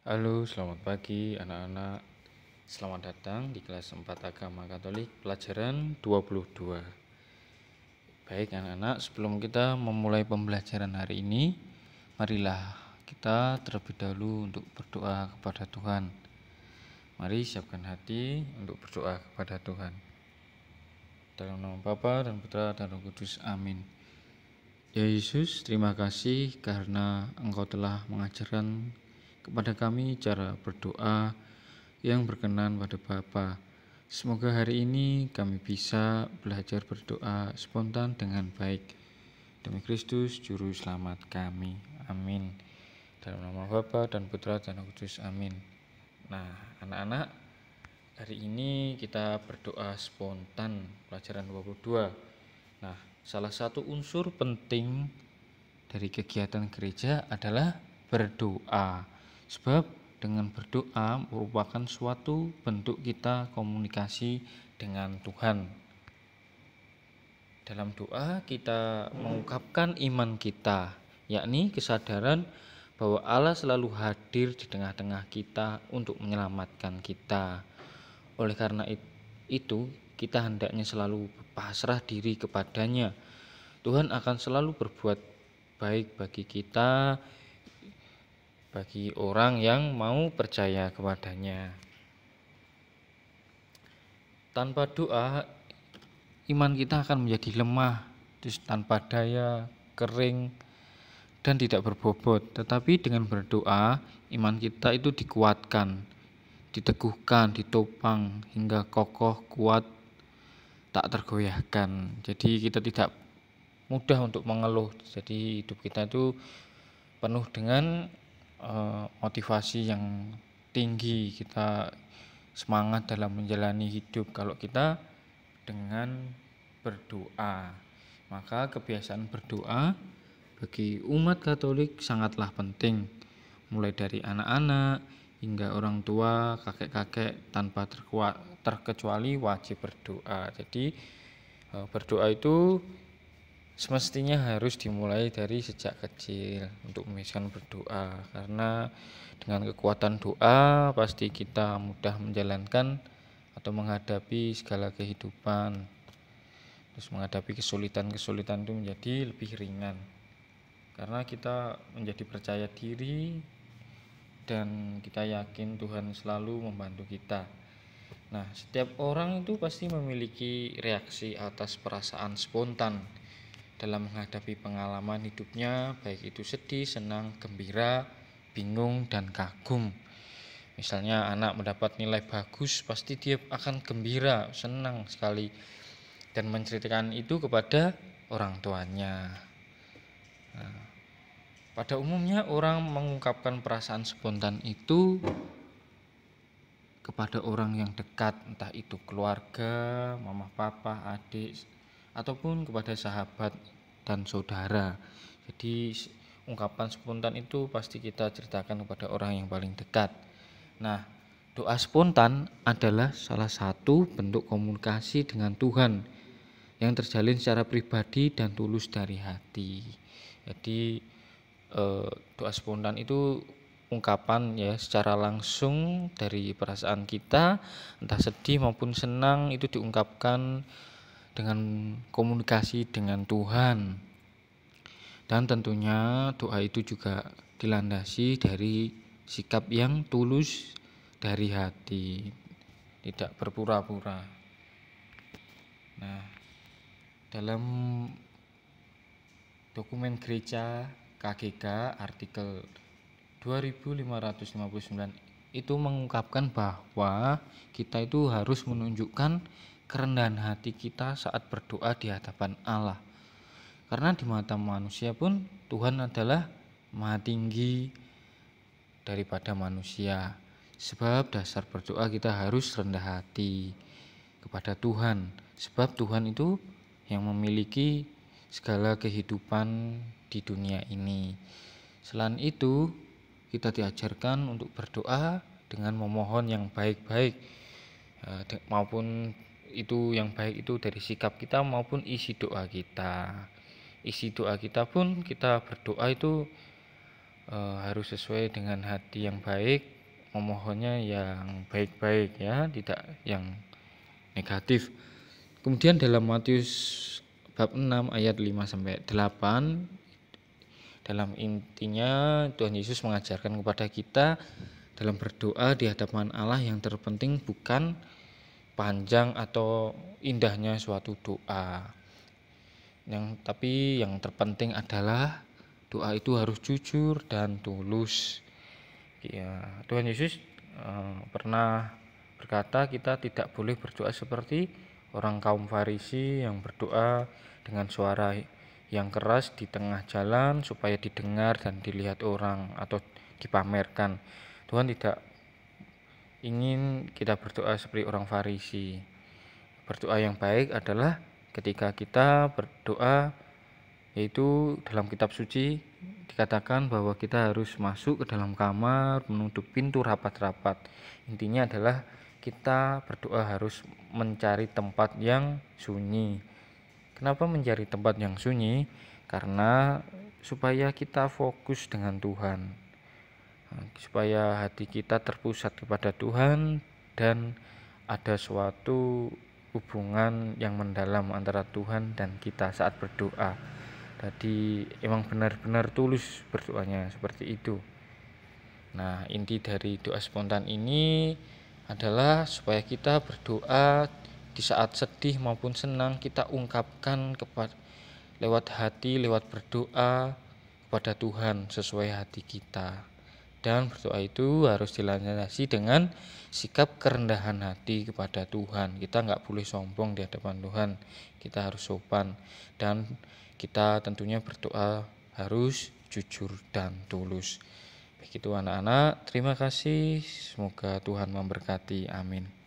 Halo, selamat pagi anak-anak. Selamat datang di kelas 4 Agama Katolik pelajaran 22. Baik anak-anak, sebelum kita memulai pembelajaran hari ini, marilah kita terlebih dahulu untuk berdoa kepada Tuhan. Mari siapkan hati untuk berdoa kepada Tuhan. Dalam nama Bapa dan Putra dan Roh Kudus, amin. Ya Yesus, terima kasih karena Engkau telah mengajarkan kepada kami cara berdoa yang berkenan pada Bapa. Semoga hari ini kami bisa belajar berdoa spontan dengan baik. Demi Kristus, Juru Selamat kami. Amin. Dalam nama Bapa dan Putra dan Roh Kudus, amin. Nah, anak-anak, hari ini kita berdoa spontan pelajaran 22. Nah, salah satu unsur penting dari kegiatan gereja adalah berdoa. Sebab dengan berdoa merupakan suatu bentuk kita komunikasi dengan Tuhan. Dalam doa kita mengungkapkan iman kita, yakni kesadaran bahwa Allah selalu hadir di tengah-tengah kita untuk menyelamatkan kita. Oleh karena itu, kita hendaknya selalu pasrah diri kepadanya. Tuhan akan selalu berbuat baik bagi kita, bagi orang yang mau percaya kepadanya. Tanpa doa, iman kita akan menjadi lemah, terus tanpa daya, kering, dan tidak berbobot. Tetapi dengan berdoa, iman kita itu dikuatkan, diteguhkan, ditopang, hingga kokoh, kuat, tak tergoyahkan. Jadi kita tidak mudah untuk mengeluh. Jadi hidup kita itu penuh dengan motivasi yang tinggi. Kita semangat dalam menjalani hidup kalau kita dengan berdoa. Maka kebiasaan berdoa bagi umat Katolik sangatlah penting, mulai dari anak-anak hingga orang tua, kakek-kakek, tanpa terkecuali wajib berdoa. Jadi berdoa itu semestinya harus dimulai dari sejak kecil untuk membiasakan berdoa, karena dengan kekuatan doa pasti kita mudah menjalankan atau menghadapi segala kehidupan. Terus menghadapi kesulitan-kesulitan itu menjadi lebih ringan karena kita menjadi percaya diri dan kita yakin Tuhan selalu membantu kita. Nah, setiap orang itu pasti memiliki reaksi atas perasaan spontan dalam menghadapi pengalaman hidupnya, baik itu sedih, senang, gembira, bingung, dan kagum. Misalnya anak mendapat nilai bagus, pasti dia akan gembira, senang sekali, dan menceritakan itu kepada orang tuanya. Nah, pada umumnya orang mengungkapkan perasaan spontan itu kepada orang yang dekat, entah itu keluarga, mama, papa, adik, ataupun kepada sahabat dan saudara. Jadi ungkapan spontan itu pasti kita ceritakan kepada orang yang paling dekat. Nah, doa spontan adalah salah satu bentuk komunikasi dengan Tuhan yang terjalin secara pribadi dan tulus dari hati. Jadi doa spontan itu ungkapan ya secara langsung dari perasaan kita, entah sedih maupun senang, itu diungkapkan dengan komunikasi dengan Tuhan. Dan tentunya doa itu juga dilandasi dari sikap yang tulus dari hati, tidak berpura-pura. Nah, dalam dokumen gereja KGK artikel 2559 itu mengungkapkan bahwa kita itu harus menunjukkan kerendahan hati kita saat berdoa di hadapan Allah. Karena di mata manusia pun Tuhan adalah maha tinggi daripada manusia. Sebab dasar berdoa kita harus rendah hati kepada Tuhan. Sebab Tuhan itu yang memiliki segala kehidupan di dunia ini. Selain itu, kita diajarkan untuk berdoa dengan memohon yang baik-baik, maupun itu yang baik itu dari sikap kita maupun isi doa kita. Isi doa kita pun kita berdoa itu harus sesuai dengan hati yang baik memohonnya yang baik-baik ya, tidak yang negatif. Kemudian dalam Matius bab 6 ayat 5 sampai 8, dalam intinya Tuhan Yesus mengajarkan kepada kita dalam berdoa di hadapan Allah yang terpenting bukan panjang atau indahnya suatu doa. Tapi yang terpenting adalah doa itu harus jujur dan tulus. Ya, Tuhan Yesus pernah berkata kita tidak boleh berdoa seperti orang kaum Farisi yang berdoa dengan suara yang keras di tengah jalan supaya didengar dan dilihat orang atau dipamerkan. Tuhan tidak ingin kita berdoa seperti orang Farisi. Berdoa yang baik adalah ketika kita berdoa, yaitu dalam kitab suci dikatakan bahwa kita harus masuk ke dalam kamar, menutup pintu rapat-rapat. Intinya adalah kita berdoa harus mencari tempat yang sunyi. Kenapa mencari tempat yang sunyi? Karena supaya kita fokus dengan Tuhan, supaya hati kita terpusat kepada Tuhan dan ada suatu hubungan yang mendalam antara Tuhan dan kita saat berdoa. Jadi emang benar-benar tulus berdoanya seperti itu. Nah, inti dari doa spontan ini adalah supaya kita berdoa di saat sedih maupun senang, kita ungkapkan lewat hati, lewat berdoa kepada Tuhan sesuai hati kita. Dan berdoa itu harus dilandasi dengan sikap kerendahan hati kepada Tuhan. Kita nggak boleh sombong di hadapan Tuhan, kita harus sopan. Dan kita tentunya berdoa harus jujur dan tulus. Begitu anak-anak, terima kasih. Semoga Tuhan memberkati. Amin.